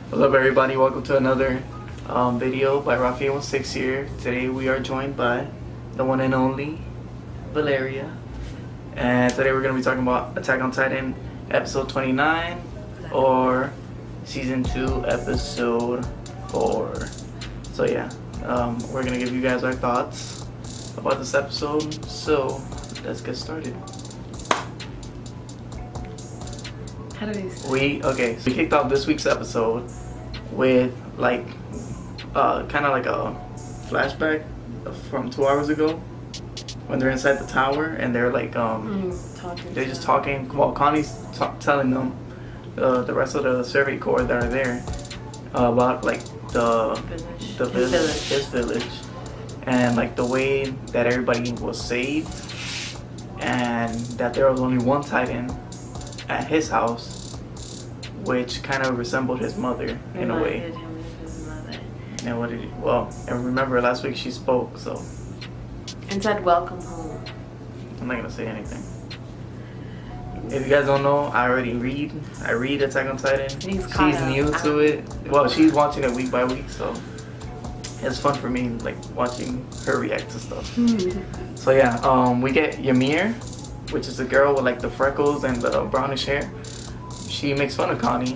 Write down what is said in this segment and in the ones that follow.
What's up, everybody? Welcome to another video by Rafael16 here. Today we are joined by the one and only Valeria, and today we're going to be talking about Attack on Titan episode 29 or season 2 episode 4. So yeah, we're going to give you guys our thoughts about this episode. So let's get started. How do we start? We kicked off this week's episode with like kind of like a flashback from 2 hours ago when they're inside the tower and they're like they're just talking. Well, Connie's telling them the rest of the Servant Corps that are there about like his village, and like the way that everybody was saved, and that there was only one Titan at his house, which kind of resembled his mother in a way. And what did he? Well, and remember last week she spoke, so. And said, "Welcome home." I'm not gonna say anything. If you guys don't know, I read Attack on Titan. She's new to it. Well, she's watching it week by week, so it's fun for me, like watching her react to stuff. So yeah, we get Ymir, which is the girl with like the freckles and the brownish hair. She makes fun of Connie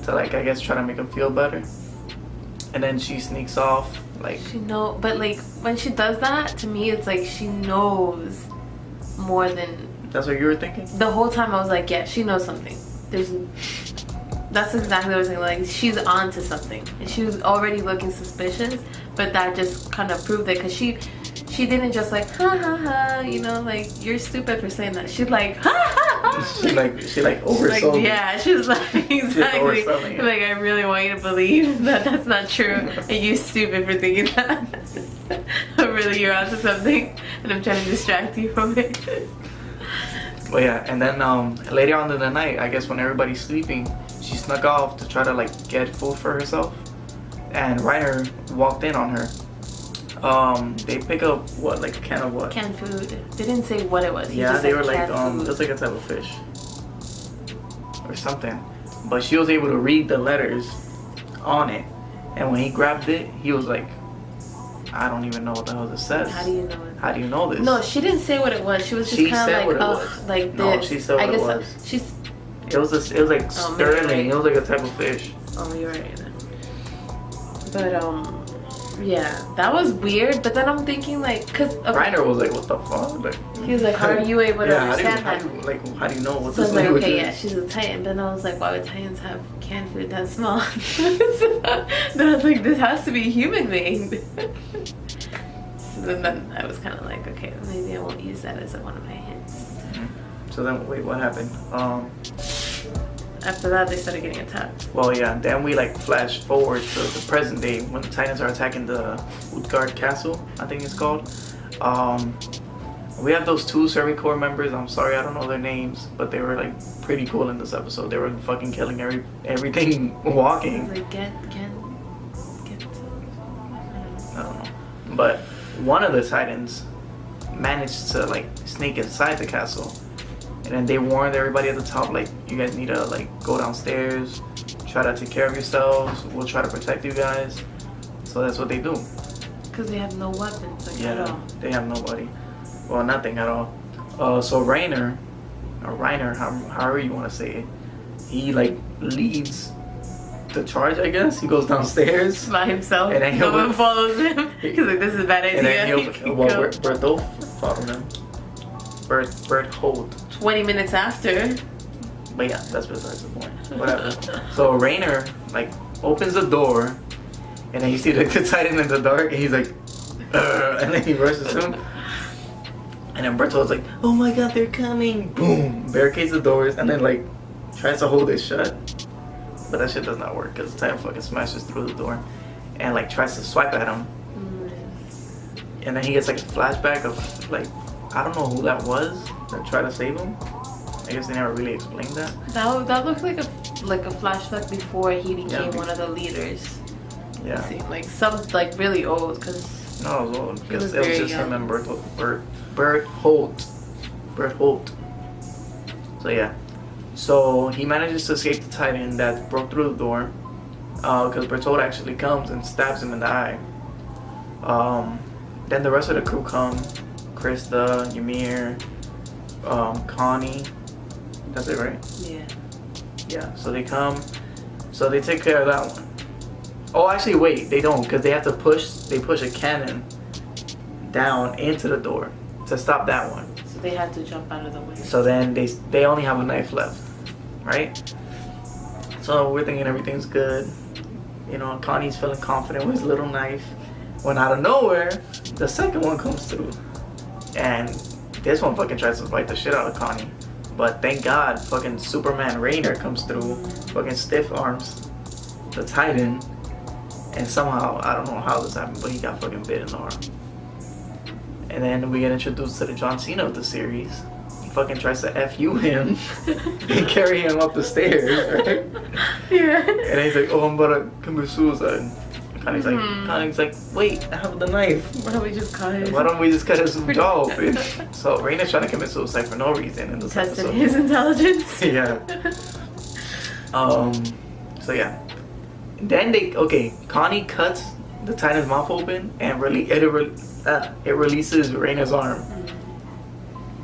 to like, I guess, try to make him feel better. And then she sneaks off, like... But like, when she does that, to me, it's like she knows more than... That's what you were thinking? The whole time I was like, yeah, she knows something. That's exactly what I was thinking. Like, she's on to something. And she was already looking suspicious, but that just kind of proved it, because she didn't just like, ha ha ha, you know, like, you're stupid for saying that. She's like, ha ha ha. She oversold it. Yeah, she was like, exactly. Like, I really want you to believe that that's not true. And you stupid for thinking that. But really, you're onto something. And I'm trying to distract you from it. Well, yeah, and then later on in the night, I guess when everybody's sleeping, she snuck off to try to like get food for herself. And Reiner walked in on her. They pick up what, like a can of what? Canned food. They didn't say what it was. Yeah, they were like it was like a type of fish or something. But she was able to read the letters on it, and when he grabbed it, he was like, I don't even know what the hell this says. How do you know it? How do you know this? No, she didn't say what it was. She was just kind of like, oh, like this. No, she said what it was. It was like sterling. It was like a type of fish. Oh, you're right. But yeah, that was weird. But then I'm thinking like, cause Reiner was like, what the fuck? Like, he was like, how are you able to understand that? How do you know what so this language is? So I was like, okay, is? yeah, she's a Titan. Then I was like, why would Titans have canned food that small? Then I was like, this has to be human made. So then I was kind of like, okay, maybe I won't use that as one of my hints. So then, wait, what happened? After that, they started getting attacked. Well, yeah, then we like flash forward to the present day when the Titans are attacking the Utgard Castle, I think it's called. We have those 2 Servant Corps members. I'm sorry, I don't know their names, but they were like pretty cool in this episode. They were fucking killing everything walking. Like, I don't know. But one of the Titans managed to like sneak inside the castle. And then they warned everybody at the top, like, you guys need to like go downstairs, try to take care of yourselves. We'll try to protect you guys. So that's what they do. Because they have no weapons, like, at all. They have nobody. Well, nothing at all. So Reiner, however you want to say it, he like leads the charge, I guess. He goes downstairs by himself, and then no one follows him. He's like, this is a bad idea. And then Bertholdt followed him. Bertholdt. 20 minutes after. But yeah, that's besides the point. Whatever. So Reiner like opens the door, and then you see the Titan in the dark, and he's like, and then he rushes him. And then Bertholdt's like, oh my god, they're coming! Boom! Barricades the doors, and then like tries to hold it shut. But that shit does not work, because the Titan fucking smashes through the door and like tries to swipe at him. And then he gets like a flashback of like, I don't know who that was that tried to save him. I guess they never really explained that. That looked like a flashback before he became one of the leaders. Yeah. Like some like really old, because no, it was old because it was just him and Bertholdt. So yeah, so he manages to escape the Titan that broke through the door, because Bertold actually comes and stabs him in the eye. Then the rest of the crew come. Krista, Ymir, Connie. That's it, right? Yeah. Yeah, so they come. So they take care of that one. Oh, actually, wait, they don't, because they have to push a cannon down into the door to stop that one. So they had to jump out of the way. So then they only have a knife left, right? So we're thinking everything's good. You know, Connie's feeling confident with his little knife. When out of nowhere, the second one comes through. And this one fucking tries to fight the shit out of Connie. But thank God, fucking Superman Rainer comes through, fucking stiff arms the Titan. And somehow, I don't know how this happened, but he got fucking bit in the arm. And then we get introduced to the John Cena of the series. He fucking tries to FU him and carry him up the stairs, right? Yeah. And then he's like, oh, I'm about to commit suicide. Connie's like, wait, I have the knife. Why don't we just cut it? Why don't we just cut his jaw open? So Rainer's trying to commit suicide for no reason in this Testing episode. his intelligence. Yeah. So yeah. Then Connie cuts the Titan's mouth open and it releases Rainer's arm.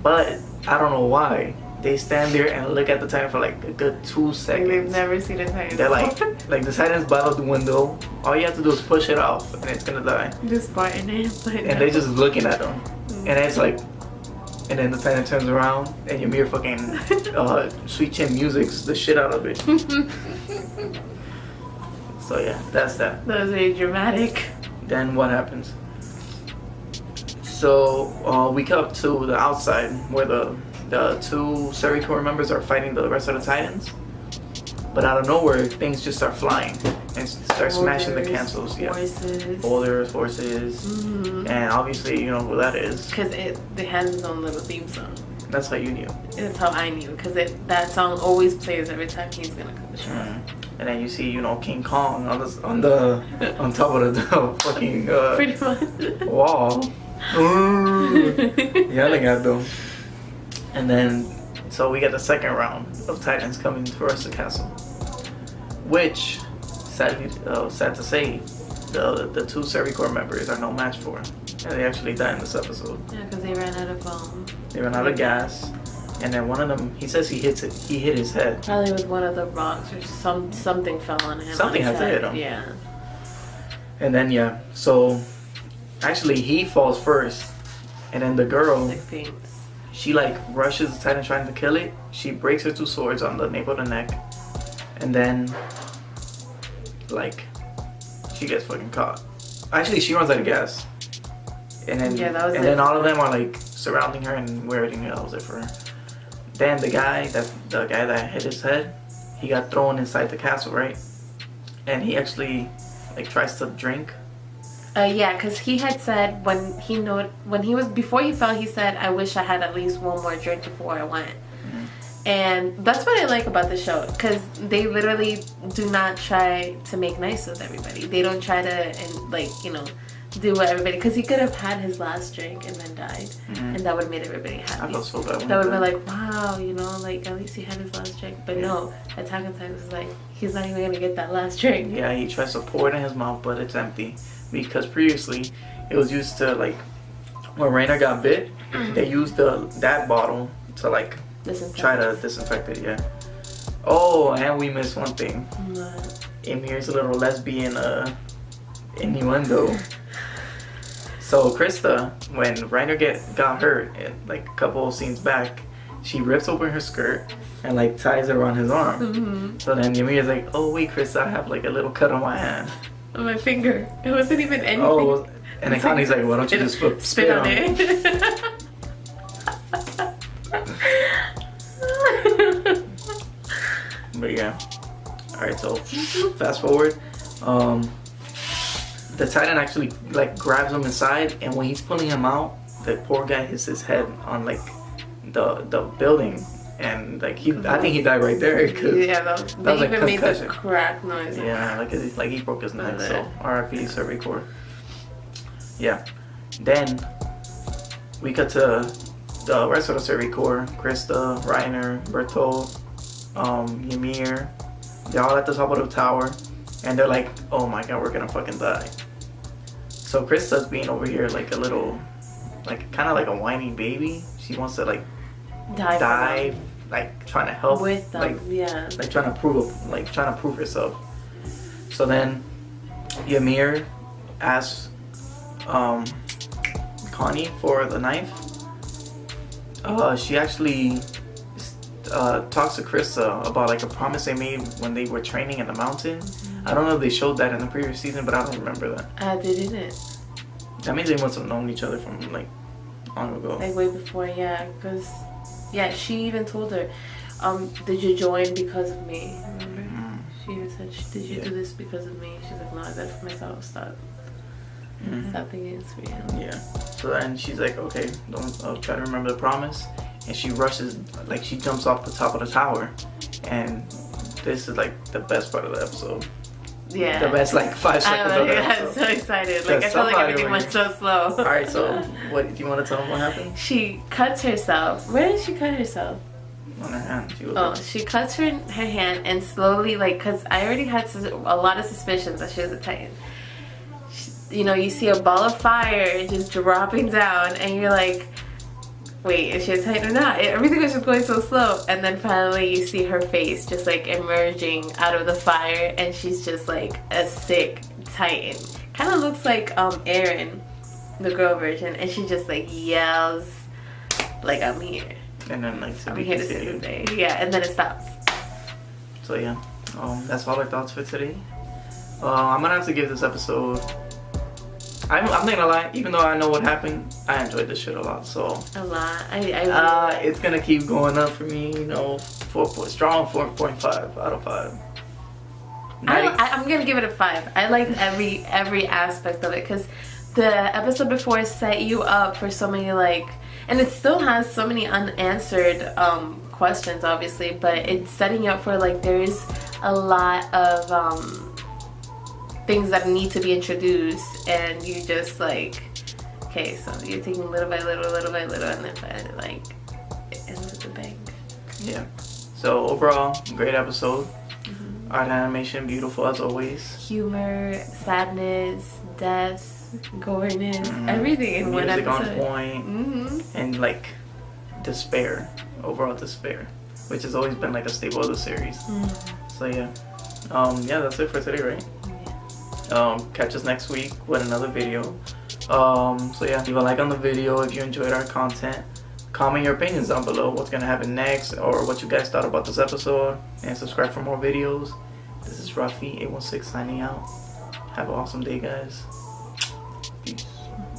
But I don't know why. They stand there and look at the Titan for like a good 2 seconds. They've never seen a Titan. They're like the Titan's by the window. All you have to do is push it off and it's gonna die. Just Spartan it, but And they're just looking at them. And it's like, and then the Titan turns around and Ymir fucking Sweet Chin music's the shit out of it. So yeah, that's that. That was very dramatic. Then what happens? So we come up to the outside where the two Seri Corps members are fighting the rest of the Titans. But out of nowhere, things just start flying and start smashing the cancels. Forces. Boulders, forces, and obviously you know who that is. Because it has its own little theme song. That's how you knew. That's how I knew. Because that song always plays every time he's gonna come to the show. And then you see, you know, King Kong on top of the fucking Pretty much. wall, yelling at them. And then, so we get the second round of Titans coming to rush the castle, which, sad to say, the two Seri Corps members are no match for, and they actually die in this episode. Yeah, because they ran out of They ran out of gas, and then one of them, he says he hit his head. probably with one of the rocks or something fell on him. Something had to hit him. Yeah. And then yeah, so actually he falls first, and then the girl, Like things. she like rushes the Titan trying to kill it. She breaks her 2 swords on the nape of the neck, and then like she gets fucking caught. Actually, she runs out of gas, and then then all of them are like surrounding her and we're everything else for her. Then the guy that hit his head, he got thrown inside the castle, right? And he actually like tries to drink. Yeah, because he had said before he fell, he said, "I wish I had at least one more drink before I went." And that's what I like about the show, because they literally do not try to make nice with everybody. They don't try to do what everybody, because he could have had his last drink and then died, and that would have made everybody happy. I felt so bad. That would have been like, wow, at least he had his last drink. But no, Attack on Titan is like, he's not even gonna get that last drink. Yeah, he tries to pour it in his mouth, but it's empty. Because previously, it was used to, like, when Rainer got bit, they used that bottle to, like, try to disinfect it, yeah. Oh, and we missed one thing. What? Ymir's a little lesbian innuendo. So Krista, when Rainer got hurt, like a couple of scenes back, she rips open her skirt and like ties it around his arm. So then Ymir's like, oh wait, Krista, I have like a little cut on my hand. On my finger. It wasn't even anything. Oh, and then Connie's like, why don't you just spit on it? But yeah. Alright, so fast forward. The Titan actually like grabs him inside, and when he's pulling him out, the poor guy hits his head on like the building, and like I think he died right there. Yeah, that was like even made the concussion. crack noise. Yeah, like he broke his neck. So R.I.P. Seri Corps. Yeah. Then we cut to the rest of the Seri Corps: Krista, Rainer, Bertold, Ymir. They're all at the top of the tower. and they're like, oh my god, we're gonna fucking die. So Krista's being over here like a little, like kind of like a whiny baby. She wants to like die, like trying to help with them, like, yeah, like trying to prove herself. So then Ymir asks Connie for the knife. She actually talks to Krista about like a promise they made when they were training in the mountain. I don't know if they showed that in the previous season, but I don't remember that. They didn't. That means they must have known each other from like long ago. Like way before, yeah. Because, yeah, she even told her, did you join because of me? Remember? She even said, did you do this because of me? She's like, no, I did it for myself. Stop. Stop thinking it's for you. Yeah. So then she's like, okay, I'll try to remember the promise. And she rushes, like she jumps off the top of the tower. And this is like the best part of the episode. Yeah. The best like 5 seconds of the episode. I'm so excited. Like I felt like everything went so slow. Alright, so what do you want to tell them what happened? She cuts herself. Where did she cut herself? On her hand. She cuts her hand and slowly, like, because I already had a lot of suspicions that she was a Titan. You know, you see a ball of fire just dropping down and you're like, wait, is she a Titan or not? Everything was just going so slow. And then finally you see her face just like emerging out of the fire and she's just like a sick Titan. Kind of looks like Eren, the girl version, and she just like yells like, I'm here. And then like I'm here to save the day. Yeah, and then it stops. So yeah, that's all our thoughts for today. I'm gonna have to give this episode, I'm not gonna lie, even though I know what happened, I enjoyed this shit a lot. So a lot. I it's gonna keep going up for me. You know, strong 4.5 out of 5. I'm gonna give it a 5. I liked every aspect of it because the episode before set you up for so many like, and it still has so many unanswered questions, obviously, but it's setting you up for like there's a lot of things that need to be introduced, and you just like, okay, so you're taking little by little, and then like it ends with a bang. Yeah. So overall, great episode. Art animation, beautiful as always. Humor, sadness, death, goreness, everything in one Music episode. on point, and like despair, overall despair, which has always been like a staple of the series. So yeah, yeah, that's it for today, right? Catch us next week with another video. So yeah, leave a like on the video if you enjoyed our content. Comment your opinions down below, what's gonna happen next, or what you guys thought about this episode, and subscribe for more videos. This is Rafi816 signing out. Have an awesome day, guys.